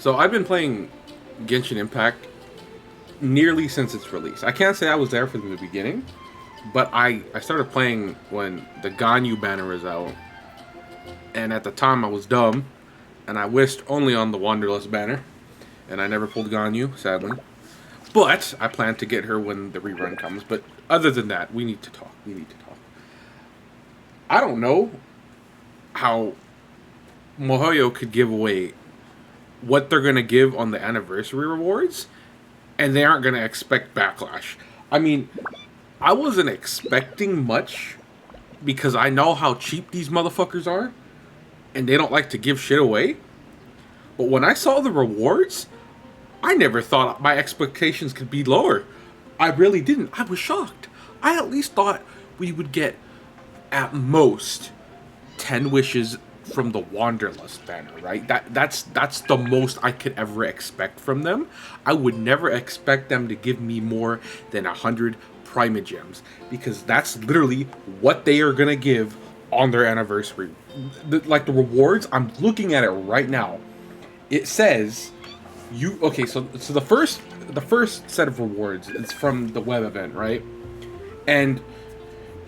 So I've been playing Genshin Impact nearly since its release. I can't say I was there from the beginning, but I started playing when the Ganyu banner was out, and at the time I was dumb, and I wished only on the Wanderlust banner, and I never pulled Ganyu, sadly. But I plan to get her when the rerun comes. But other than that, we need to talk. We need to talk. I don't know how Mohoyo could give away what they're gonna give on the anniversary rewards, and they aren't gonna expect backlash. I mean, I wasn't expecting much because I know how cheap these motherfuckers are, and they don't like to give shit away. But when I saw the rewards, I never thought my expectations could be lower. I really didn't. I was shocked. I at least thought we would get, at most, 10 wishes from the Wanderlust banner, right? That's the most I could ever expect from them. I would never expect them to give me more than 100 Primogems, because that's literally what they are gonna give on their anniversary. Like the rewards, I'm looking at it right now. It says okay, so the first set of rewards is from the web event, right? And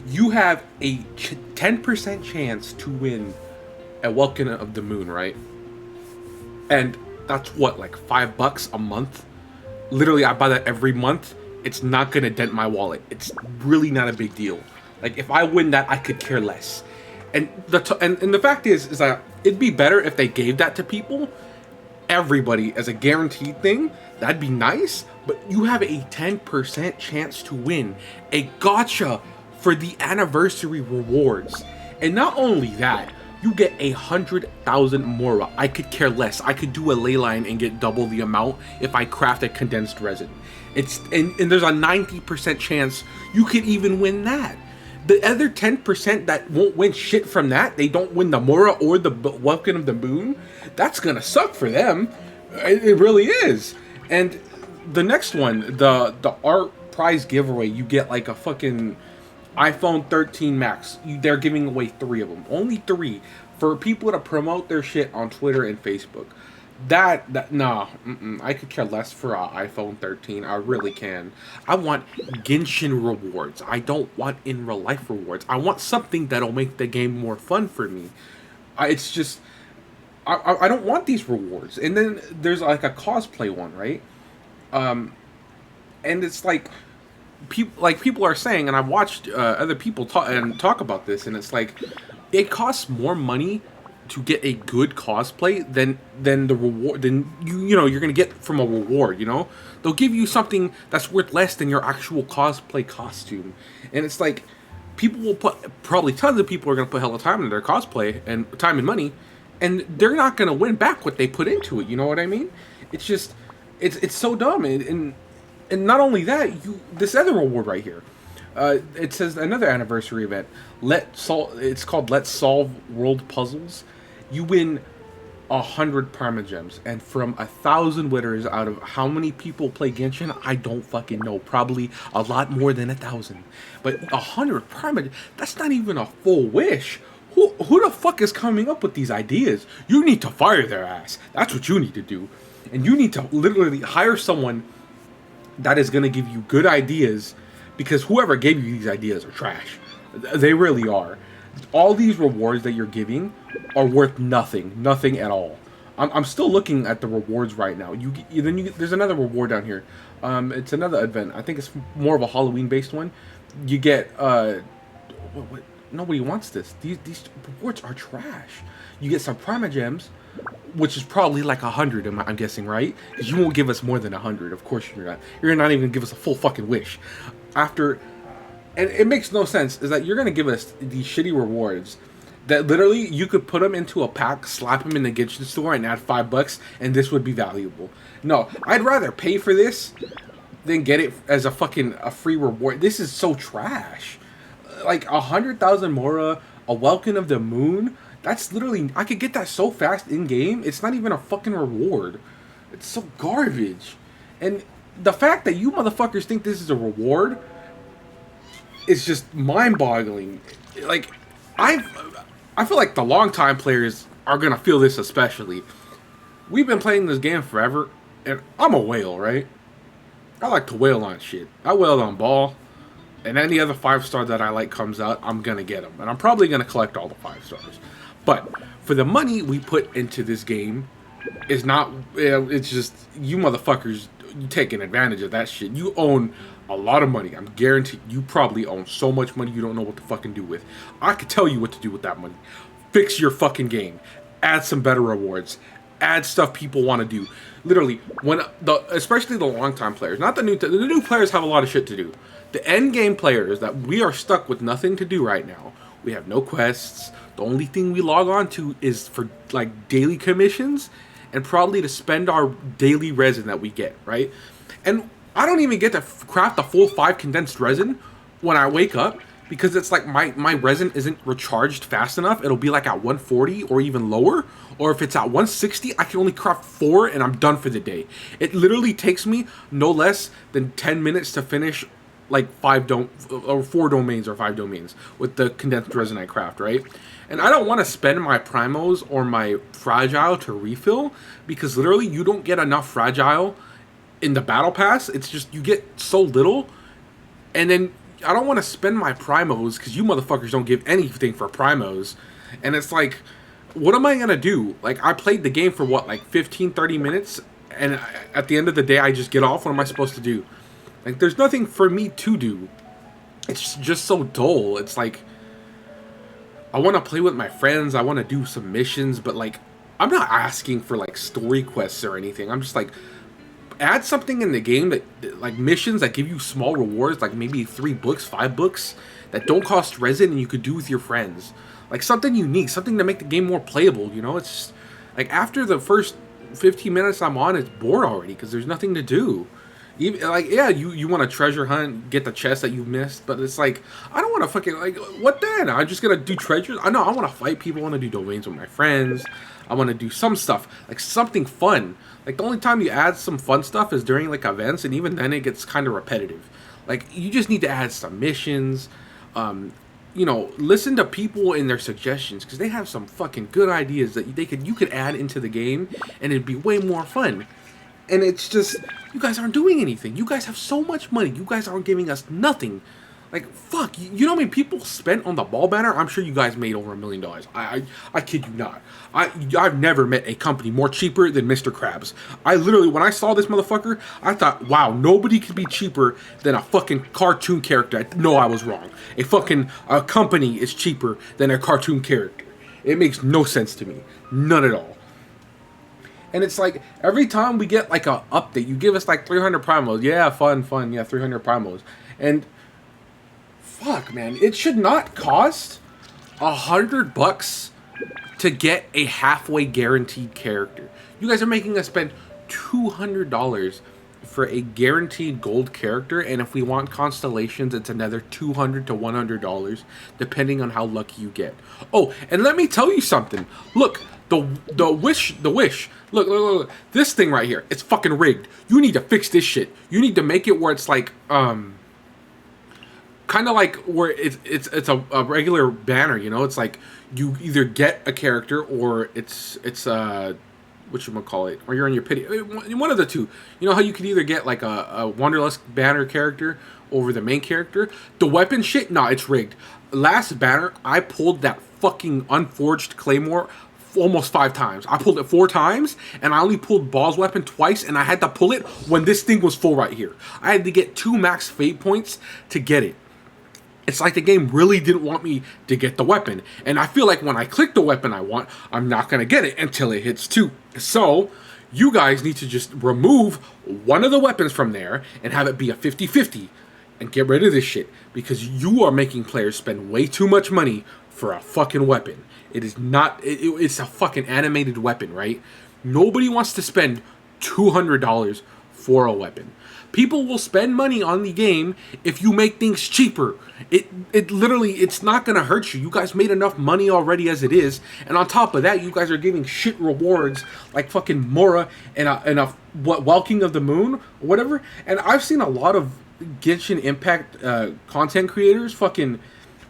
you have a 10% chance to win a Welcome of the Moon, right? And that's what, like $5 a month? Literally, I buy that every month. It's not gonna dent my wallet. It's really not a big deal. Like, if I win that, I could care less. And the fact is that it'd be better if they gave that to people, everybody, as a guaranteed thing. That'd be nice. But you have a 10% chance to win a gotcha for the anniversary rewards. And not only that, you get 100,000 Mora. I could care less. I could do a ley line and get double the amount if I craft a condensed resin. And there's a 90% chance you could even win that. The other 10% that won't win shit from that, they don't win the Mora or the Welcome of the Moon, that's gonna suck for them. It really is. And the next one, the art prize giveaway, you get like a fucking iPhone 13 Max. They're giving away 3 of them. Only 3 for people to promote their shit on Twitter and Facebook. Nah, I could care less for an iPhone 13. I really can. I want Genshin rewards. I don't want in real life rewards. I want something that'll make the game more fun for me. It's just I don't want these rewards. And then there's like a cosplay one, right? And it's like people are saying, and I've watched other people talk about this, and it's like it costs more money to get a good cosplay than the reward you're gonna get from a reward. They'll give you something that's worth less than your actual cosplay costume, and it's like people will probably tons of people are gonna put hella time into their cosplay and time and money, and they're not gonna win back what they put into it. You know what I mean? It's just it's so dumb. And not only that, this other reward right here. It says another anniversary event. It's called Let's Solve World Puzzles. You win 100 Primogems, and from 1,000 winners out of how many people play Genshin, I don't fucking know. Probably a lot more than 1,000. But 100 Primogems, that's not even a full wish. Who the fuck is coming up with these ideas? You need to fire their ass. That's what you need to do. And you need to literally hire someone that is going to give you good ideas, because whoever gave you these ideas are trash. They really are. All these rewards that you're giving are worth nothing at all. I'm still looking at the rewards right now. There's another reward down here. It's another event. I think it's more of a Halloween based one. You get nobody wants this. These rewards are trash. You get some Primogems, which is probably like 100, I'm guessing, right? Because you won't give us more than 100. Of course you're not. You're not even gonna give us a full fucking wish. And it makes no sense, is that you're gonna give us these shitty rewards that literally you could put them into a pack, slap them in the Genshin store, and add $5, and this would be valuable. No, I'd rather pay for this than get it as a free reward. This is so trash. Like 100,000 Mora, a Welcome of the Moon. That's literally, I could get that so fast in game. It's not even a fucking reward. It's so garbage. And the fact that you motherfuckers think this is a reward is just mind-boggling. Like, I feel like the long-time players are gonna feel this especially. we've been playing this game forever, and I'm a whale, right? I like to whale on shit. I whaled on Ball, and any other 5-star that I like comes out, I'm gonna get them, and I'm probably gonna collect all the 5-stars. But for the money we put into this game, is not. It's just you motherfuckers. You taking advantage of that shit. You own a lot of money. I'm guaranteed. You probably own so much money you don't know what to fucking do with. I could tell you what to do with that money. Fix your fucking game. Add some better rewards. Add stuff people want to do. Literally, especially the long time players, not the new players have a lot of shit to do. The end game players that we are stuck with nothing to do right now. We have no quests. The only thing we log on to is for like daily commissions and probably to spend our daily resin that we get, right? And I don't even get to craft the full 5 condensed resin when I wake up because it's like my resin isn't recharged fast enough. It'll be like at 140 or even lower. Or if it's at 160, I can only craft 4 and I'm done for the day. It literally takes me no less than 10 minutes to finish like 4 domains or 5 domains with the condensed resin I craft, right? And I don't want to spend my primos or my fragile to refill because literally you don't get enough fragile in the battle pass. It's just you get so little, and then I don't want to spend my primos because you motherfuckers don't give anything for primos, and it's like, what am I gonna do? Like, I played the game for what, like 15-30 minutes, and at the end of the day I just get off. What am I supposed to do? Like, there's nothing for me to do. It's just so dull. It's like, I want to play with my friends. I want to do some missions, but like, I'm not asking for like story quests or anything. I'm just like, add something in the game that like missions that give you small rewards, like maybe 3 books, 5 books that don't cost resin and you could do with your friends. Like something unique, something to make the game more playable. You know, it's just, like after the first 15 minutes I'm on, it's bored already because there's nothing to do. Even, like, yeah, you want to treasure hunt, get the chest that you missed, but it's like, I don't want to fucking, like, what then? I'm just gonna do treasures? I know, I want to fight people, I want to do domains with my friends, I want to do some stuff, like, something fun. Like, the only time you add some fun stuff is during, like, events, and even then it gets kind of repetitive. Like, you just need to add some missions, you know, listen to people and their suggestions, because they have some fucking good ideas that you could add into the game, and it'd be way more fun. And it's just, you guys aren't doing anything. You guys have so much money. You guys aren't giving us nothing. Like, fuck. You know how many people spent on the ball banner? I'm sure you guys made over $1 million. I kid you not. I've never met a company more cheaper than Mr. Krabs. I literally, when I saw this motherfucker, I thought, wow, nobody could be cheaper than a fucking cartoon character. No, I was wrong. A company is cheaper than a cartoon character. It makes no sense to me. None at all. And it's like, every time we get like a update, you give us like 300 primos. Yeah, fun. Yeah, 300 primos. And fuck, man, it should not cost $100 to get a halfway guaranteed character. You guys are making us spend $200 for a guaranteed gold character, and if we want constellations, it's another $200 to $100, depending on how lucky you get. Oh, and let me tell you something. Look, the wish. Look, this thing right here, it's fucking rigged. You need to fix this shit. You need to make it where it's like, kind of like where it's a regular banner, you know? It's like you either get a character or it's whatchamacallit, or you're in your pity. One of the two. You know how you could either get like a Wanderlust banner character over the main character? The weapon shit, nah, it's rigged. Last banner, I pulled that fucking unforged claymore almost 5 times. I pulled it 4 times, and I only pulled Ball's weapon twice, and I had to pull it when this thing was full right here. I had to get 2 max fate points to get it. It's like the game really didn't want me to get the weapon. And I feel like when I click the weapon I want, I'm not going to get it until it hits 2. So, you guys need to just remove one of the weapons from there and have it be a 50-50 and get rid of this shit. Because you are making players spend way too much money for a fucking weapon. It is not, it's a fucking animated weapon, right? Nobody wants to spend $200 for a weapon. People will spend money on the game if you make things cheaper. It literally, it's not going to hurt you. You guys made enough money already as it is. And on top of that, you guys are giving shit rewards like fucking Mora and Welking of the Moon or whatever. And I've seen a lot of Genshin Impact content creators fucking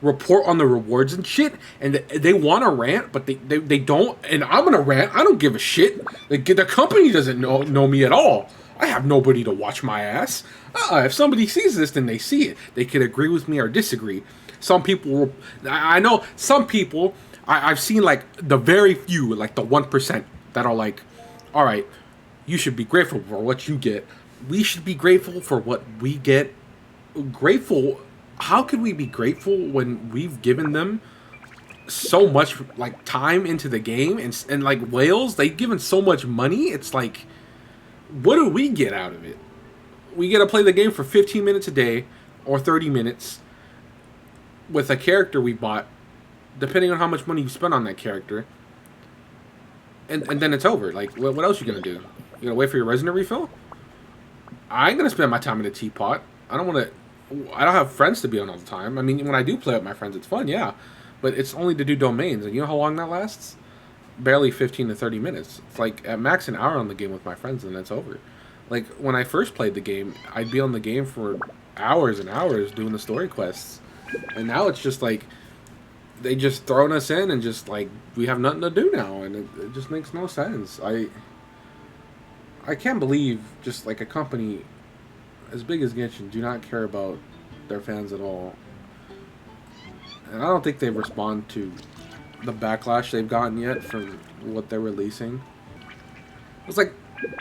report on the rewards and shit, and they want to rant, but they don't, and I'm gonna rant. I don't give a shit. The company doesn't know me at all. I have nobody to watch my ass. If somebody sees this, then they see it. They could agree with me or disagree. Some people, I know some people, I've seen like the very few, like the 1% that are like, all right, you should be grateful for what you get. We should be grateful for what we get. Grateful? How could we be grateful when we've given them so much like time into the game and like whales? They've given so much money. It's like, what do we get out of it? We get to play the game for 15 minutes a day or 30 minutes with a character we bought, depending on how much money you spend on that character. And then it's over. Like, what else you gonna do? You gonna wait for your resin to refill? I ain't gonna spend my time in a teapot. I don't have friends to be on all the time. I mean, when I do play with my friends, it's fun, yeah. But it's only to do domains. And you know how long that lasts? Barely 15 to 30 minutes. It's like at max an hour on the game with my friends, and it's over. Like, when I first played the game, I'd be on the game for hours and hours doing the story quests. And now it's just like, they just thrown us in and just like, we have nothing to do now. And it just makes no sense. I can't believe just like a company as big as Genshin do not care about their fans at all. And I don't think they respond to the backlash they've gotten yet from what they're releasing. It's like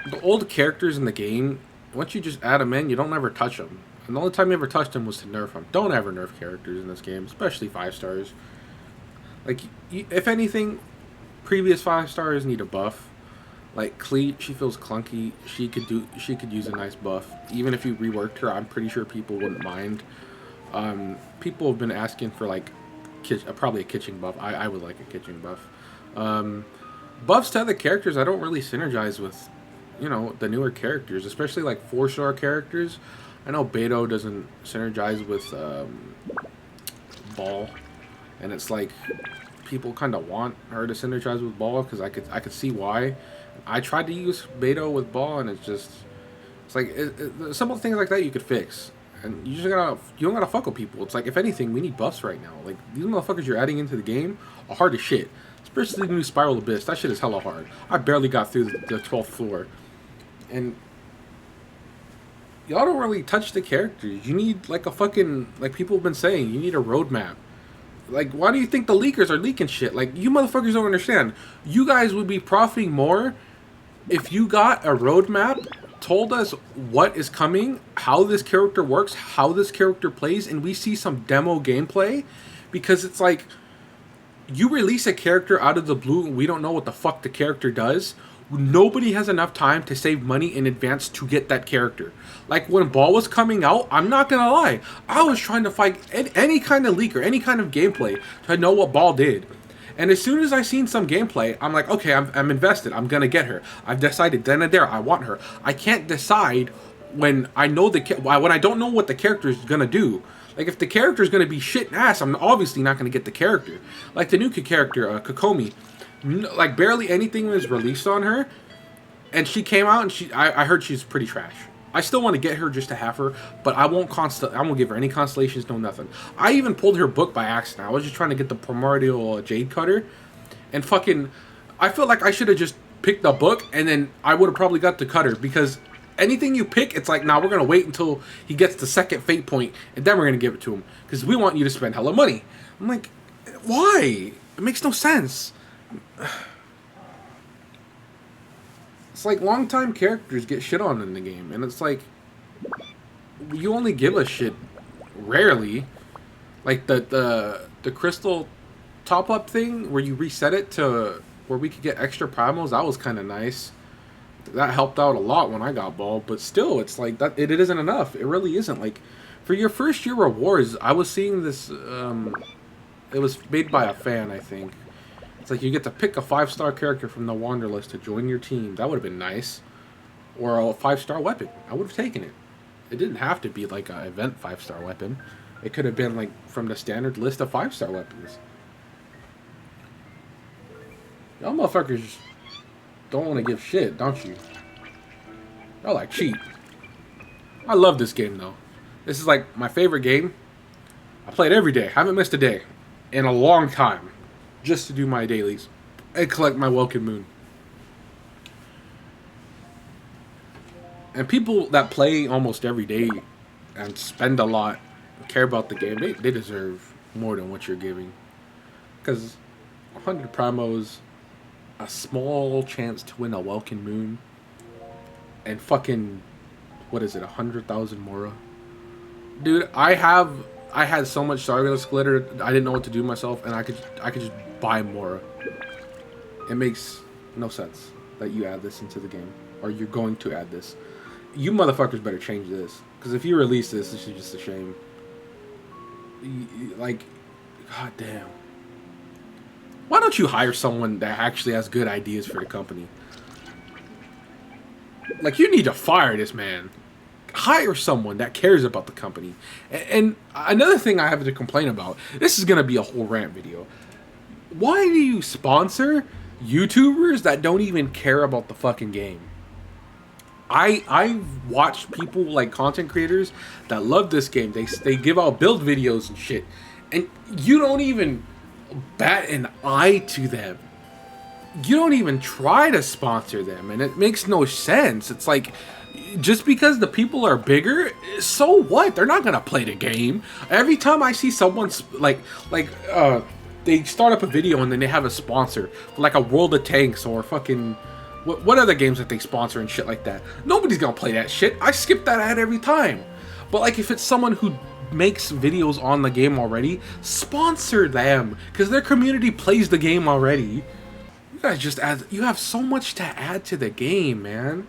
the old characters in the game, once you just add them in, you don't ever touch them. And the only time you ever touched them was to nerf them. Don't ever nerf characters in this game, especially 5 stars. Like, if anything, previous 5 stars need a buff. Like Cleet, she feels clunky. She could use a nice buff. Even if you reworked her, I'm pretty sure people wouldn't mind. People have been asking for like probably a kitchen buff. I would like a kitchen buff. Buffs to other characters, I don't really synergize with, you know, the newer characters, especially like 4-star characters. I know Beto doesn't synergize with Ball, and it's like people kind of want her to synergize with Ball because I could see why. I tried to use Beto with Ball, and it's like simple things like that you could fix, and you don't gotta fuck with people. It's like, if anything, we need buffs right now. Like, these motherfuckers you're adding into the game are hard as shit. Especially the new Spiral Abyss, that shit is hella hard. I barely got through the 12th floor, and y'all don't really touch the characters. You need like a fucking, like people have been saying, you need a roadmap. Like, why do you think the leakers are leaking shit? Like, you motherfuckers don't understand. You guys would be profiting more if you got a roadmap, told us what is coming, how this character works, how this character plays, and we see some demo gameplay. Because it's like, you release a character out of the blue and we don't know what the fuck the character does. Nobody has enough time to save money in advance to get that character. Like, when Ball was coming out, I'm not gonna lie, I was trying to fight any kind of leak or any kind of gameplay to know what Ball did. And as soon as I seen some gameplay, I'm like, okay, I'm invested. I'm gonna get her. I've decided then and there I want her. I can't decide when I know when I don't know what the character is gonna do. Like, if the character is gonna be shit and ass, I'm obviously not gonna get the character. Like the new character, Kokomi. Like, barely anything was released on her, and she came out, and I heard she's pretty trash. I still want to get her just to have her, but I won't give her any constellations, no nothing. I even pulled her book by accident. I was just trying to get the primordial jade cutter, and fucking, I feel like I should have just picked the book, and then I would have probably got the cutter, because anything you pick, it's like, nah, we're gonna wait until he gets the second fate point, and then we're gonna give it to him, because we want you to spend hella money. I'm like, why? It makes no sense. It's like, long-time characters get shit on in the game, and it's like, you only give a shit rarely. Like the crystal top-up thing where you reset it to where we could get extra primals, that was kind of nice. That helped out a lot when I got Ball, but still, it's like, that it isn't enough. It really isn't. Like, for your first year rewards, I was seeing this, it was made by a fan, I think. It's like, you get to pick a 5-star character from the Wander list to join your team. That would have been nice. Or a 5-star weapon. I would have taken it. It didn't have to be like an event 5-star weapon. It could have been like from the standard list of 5-star weapons. Y'all motherfuckers don't want to give shit, don't you? Y'all like cheap. I love this game though. This is like my favorite game. I play it every day. Haven't missed a day in a long time, just to do my dailies and collect my Welkin Moon. And people that play almost every day and spend a lot, care about the game, they deserve more than what you're giving. Because 100 primos, a small chance to win a Welkin Moon, and fucking, what is it, 100,000 Mora? Dude, I had so much Stardust glitter, I didn't know what to do myself, and I could just buy Mora. It makes no sense that you add this into the game, or you're going to add this. You motherfuckers better change this, because if you release this, this is just a shame. Like, god damn. Why don't you hire someone that actually has good ideas for the company? Like, you need to fire this man. Hire someone that cares about the company. And another thing I have to complain about, this is going to be a whole rant video. Why do you sponsor YouTubers that don't even care about the fucking game? I've watched people, like content creators that love this game. They give out build videos and shit, and you don't even bat an eye to them. You don't even try to sponsor them, and it makes no sense. It's like, just because the people are bigger, so what? They're not gonna play the game. Every time I see someone they start up a video and then they have a sponsor, like a World of Tanks or fucking what other games that they sponsor and shit like that. Nobody's gonna play that shit. I skip that ad every time. But like, if it's someone who makes videos on the game already, sponsor them, because their community plays the game already. You guys just add. You have so much to add to the game, man.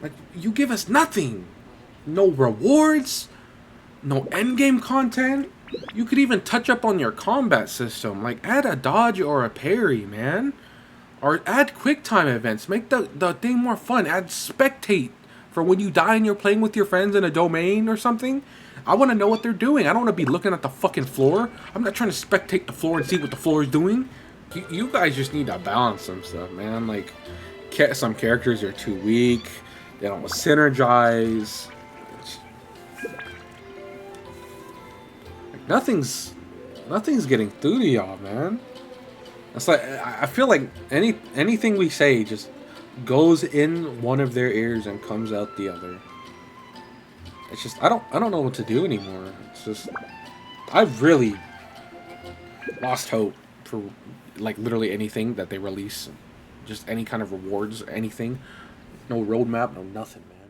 Like, you give us nothing. No rewards, no endgame content. You could even touch up on your combat system. Like, add a dodge or a parry, man. Or add quick time events. Make the thing more fun. Add spectate for when you die and you're playing with your friends in a domain or something. I want to know what they're doing. I don't want to be looking at the fucking floor. I'm not trying to spectate the floor and see what the floor is doing. You guys just need to balance some stuff, man. Like, some characters are too weak. They don't synergize. Like, nothing's getting through to y'all, man. It's like, I feel like anything we say just goes in one of their ears and comes out the other. It's just, I don't know what to do anymore. It's just, I've really lost hope for like literally anything that they release. Just any kind of rewards, anything. No roadmap, no nothing, man.